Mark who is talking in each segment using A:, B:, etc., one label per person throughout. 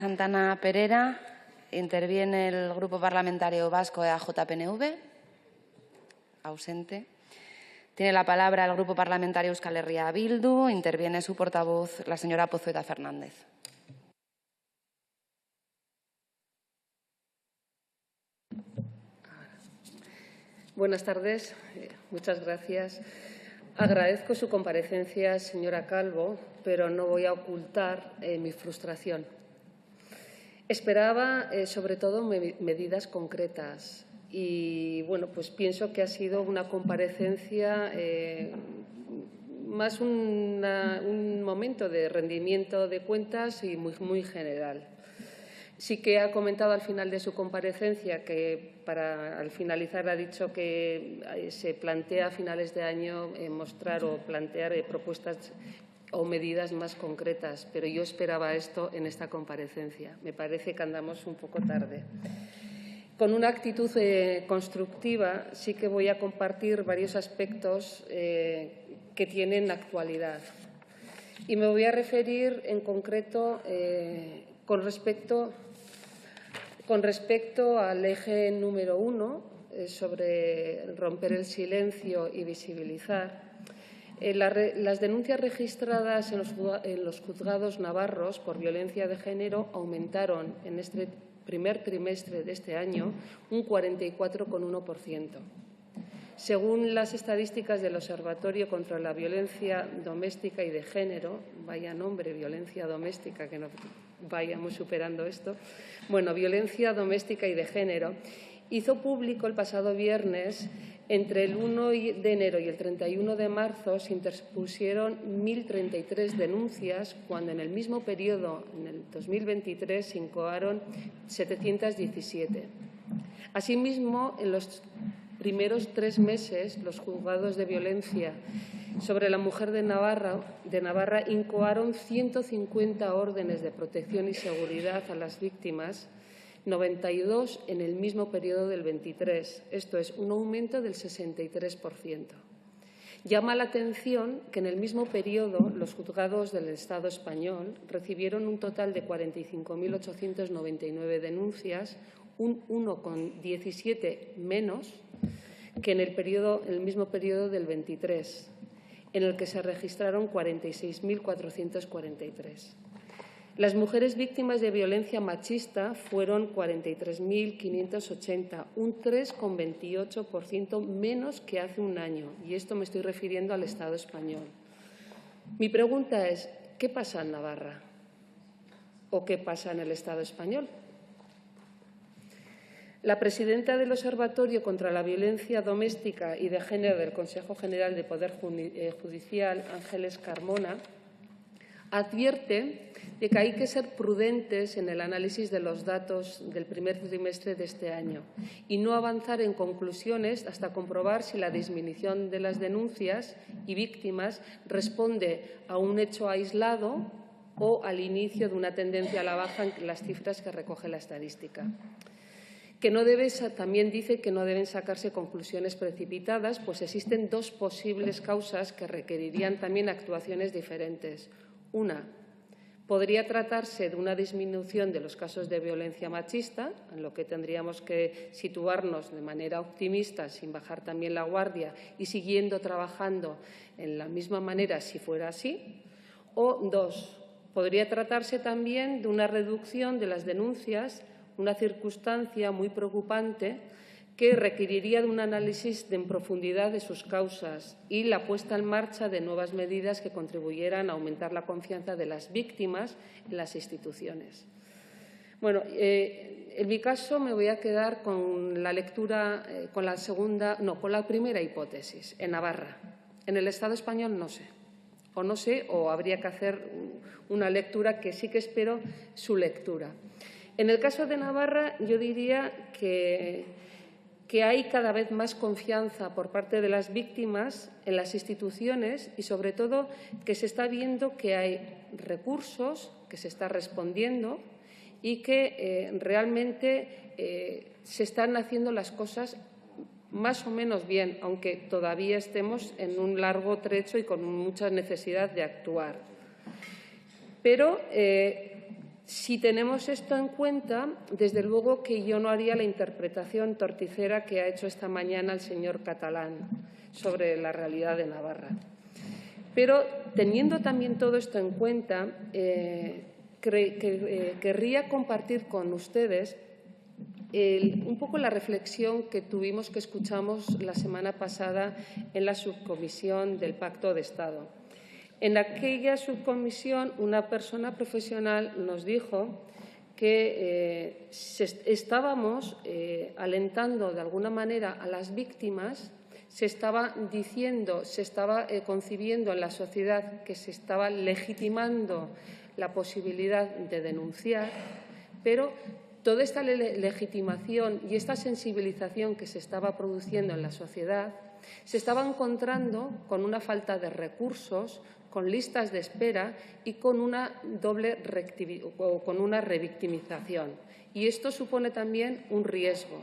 A: Santana Perera. Interviene el Grupo Parlamentario Vasco EAJ-PNV. Ausente. Tiene la palabra el Grupo Parlamentario Euskal Herria Bildu. Interviene su portavoz, la señora Pozueta Fernández.
B: Buenas tardes. Muchas gracias. Agradezco su comparecencia, señora Calvo, pero no voy a ocultar mi frustración. Esperaba, sobre todo, medidas concretas y, bueno, pues pienso que ha sido una comparecencia más un momento de rendimiento de cuentas y muy general. Sí que ha comentado al final de su comparecencia que, al finalizar, ha dicho que se plantea a finales de año mostrar o plantear propuestas o medidas más concretas, pero yo esperaba esto en esta comparecencia. Me parece que andamos un poco tarde. Con una actitud constructiva sí que voy a compartir varios aspectos que tienen actualidad. Y me voy a referir en concreto con respecto al eje número 1, sobre romper el silencio y visibilizar. Las denuncias registradas en los juzgados navarros por violencia de género aumentaron en este primer trimestre de este año un 44,1%. Según las estadísticas del Observatorio contra la Violencia Doméstica y de Género, vaya nombre, violencia doméstica, que no vayamos superando esto, bueno, violencia doméstica y de género, hizo público el pasado viernes, entre el 1 de enero y el 31 de marzo, se interpusieron 1.033 denuncias, cuando en el mismo periodo, en el 2023, se incoaron 717. Asimismo, en los primeros 3 meses, los juzgados de violencia sobre la mujer de Navarra incoaron 150 órdenes de protección y seguridad a las víctimas, 92 en el mismo periodo del 23. Esto es un aumento del 63%. Llama la atención que en el mismo periodo los juzgados del Estado español recibieron un total de 45.899 denuncias, un 1,17 menos que en el mismo periodo del 23, en el que se registraron 46.443. Las mujeres víctimas de violencia machista fueron 43.580, un 3,28% menos que hace un año, y esto me estoy refiriendo al Estado español. Mi pregunta es, ¿qué pasa en Navarra? ¿O qué pasa en el Estado español? La presidenta del Observatorio contra la Violencia Doméstica y de Género del Consejo General de Poder Judicial, Ángeles Carmona, advierte de que hay que ser prudentes en el análisis de los datos del primer trimestre de este año y no avanzar en conclusiones hasta comprobar si la disminución de las denuncias y víctimas responde a un hecho aislado o al inicio de una tendencia a la baja en las cifras que recoge la estadística. También dice que no deben sacarse conclusiones precipitadas, pues existen 2 posibles causas que requerirían también actuaciones diferentes. Una, podría tratarse de una disminución de los casos de violencia machista, en lo que tendríamos que situarnos de manera optimista, sin bajar también la guardia y siguiendo trabajando en la misma manera si fuera así. O 2, podría tratarse también de una reducción de las denuncias, una circunstancia muy preocupante que requeriría de un análisis en profundidad de sus causas y la puesta en marcha de nuevas medidas que contribuyeran a aumentar la confianza de las víctimas en las instituciones. Bueno, en mi caso me voy a quedar con la lectura, con la primera hipótesis, en Navarra. En el Estado español no sé, o habría que hacer una lectura que sí que espero su lectura. En el caso de Navarra, yo diría que hay cada vez más confianza por parte de las víctimas en las instituciones y, sobre todo, que se está viendo que hay recursos, que se está respondiendo y que realmente se están haciendo las cosas más o menos bien, aunque todavía estemos en un largo trecho y con mucha necesidad de actuar. Pero Si tenemos esto en cuenta, desde luego que yo no haría la interpretación torticera que ha hecho esta mañana el señor Catalán sobre la realidad de Navarra. Pero, teniendo también todo esto en cuenta, querría compartir con ustedes un poco la reflexión que escuchamos la semana pasada en la subcomisión del Pacto de Estado. En aquella subcomisión, una persona profesional nos dijo que estábamos alentando de alguna manera a las víctimas. Se estaba concibiendo en la sociedad que se estaba legitimando la posibilidad de denunciar, pero toda esta legitimación y esta sensibilización que se estaba produciendo en la sociedad se estaba encontrando con una falta de recursos, con listas de espera y con una revictimización. Y esto supone también un riesgo.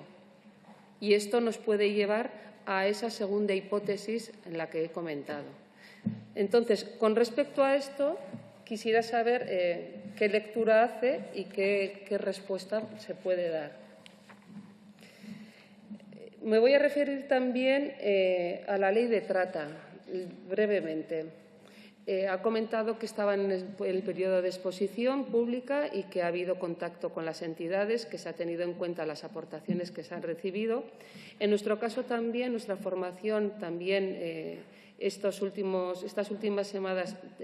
B: Y esto nos puede llevar a esa segunda hipótesis en la que he comentado. Entonces, con respecto a esto, quisiera saber qué lectura hace y qué respuesta se puede dar. Me voy a referir también a la ley de trata, brevemente. Ha comentado que estaba en el periodo de exposición pública y que ha habido contacto con las entidades, que se ha tenido en cuenta las aportaciones que se han recibido. En nuestro caso también, nuestra formación también, estas últimas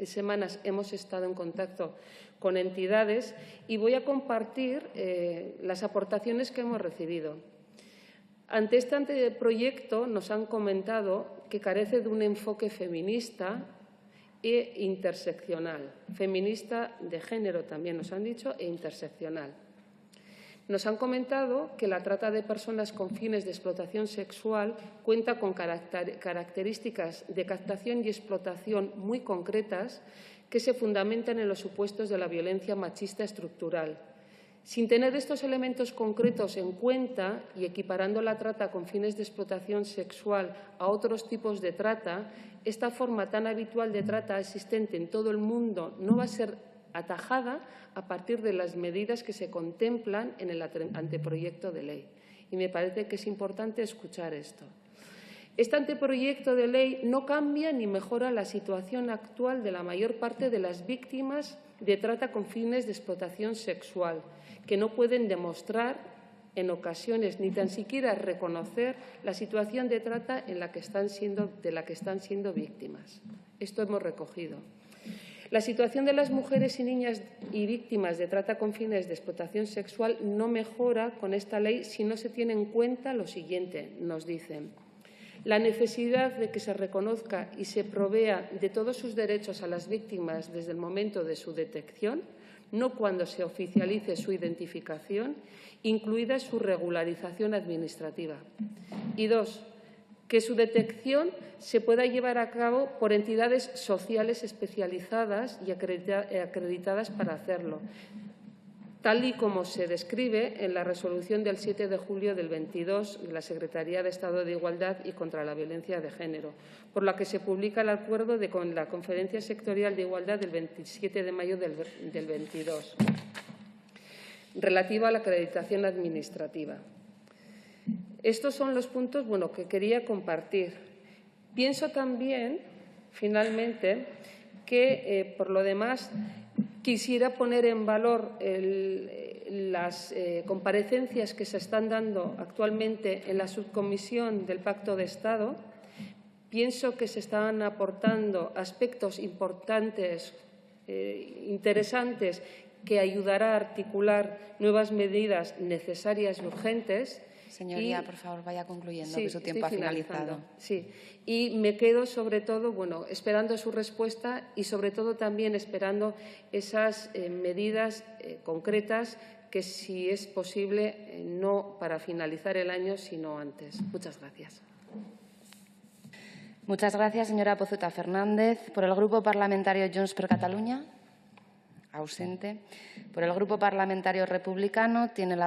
B: semanas hemos estado en contacto con entidades y voy a compartir las aportaciones que hemos recibido. Ante este anteproyecto nos han comentado que carece de un enfoque feminista e interseccional. Feminista de género también nos han dicho e interseccional. Nos han comentado que la trata de personas con fines de explotación sexual cuenta con características de captación y explotación muy concretas que se fundamentan en los supuestos de la violencia machista estructural. Sin tener estos elementos concretos en cuenta y equiparando la trata con fines de explotación sexual a otros tipos de trata, esta forma tan habitual de trata existente en todo el mundo no va a ser atajada a partir de las medidas que se contemplan en el anteproyecto de ley. Y me parece que es importante escuchar esto. Este anteproyecto de ley no cambia ni mejora la situación actual de la mayor parte de las víctimas de trata con fines de explotación sexual, que no pueden demostrar en ocasiones ni tan siquiera reconocer la situación de trata de la que están siendo víctimas. Esto hemos recogido. La situación de las mujeres y niñas y víctimas de trata con fines de explotación sexual no mejora con esta ley si no se tiene en cuenta lo siguiente, nos dicen. La necesidad de que se reconozca y se provea de todos sus derechos a las víctimas desde el momento de su detección, no cuando se oficialice su identificación, incluida su regularización administrativa. Y dos, que su detección se pueda llevar a cabo por entidades sociales especializadas y acreditadas para hacerlo, tal y como se describe en la resolución del 7 de julio del 22 de la Secretaría de Estado de Igualdad y contra la Violencia de Género, por la que se publica el acuerdo con la Conferencia Sectorial de Igualdad del 27 de mayo del 22, relativa a la acreditación administrativa. Estos son los puntos que quería compartir. Pienso también, finalmente, que, por lo demás, quisiera poner en valor las comparecencias que se están dando actualmente en la subcomisión del Pacto de Estado. Pienso que se están aportando aspectos importantes, interesantes, que ayudará a articular nuevas medidas necesarias y urgentes.
A: Señoría, por favor, vaya concluyendo, que su tiempo ha finalizado.
B: Sí, y me quedo, sobre todo, esperando su respuesta y, sobre todo, también esperando esas medidas concretas que, si es posible, no para finalizar el año, sino antes. Muchas gracias.
A: Muchas gracias, señora Pozueta Fernández. Por el Grupo Parlamentario Junts per Catalunya, ausente. Por el Grupo Parlamentario Republicano, tiene la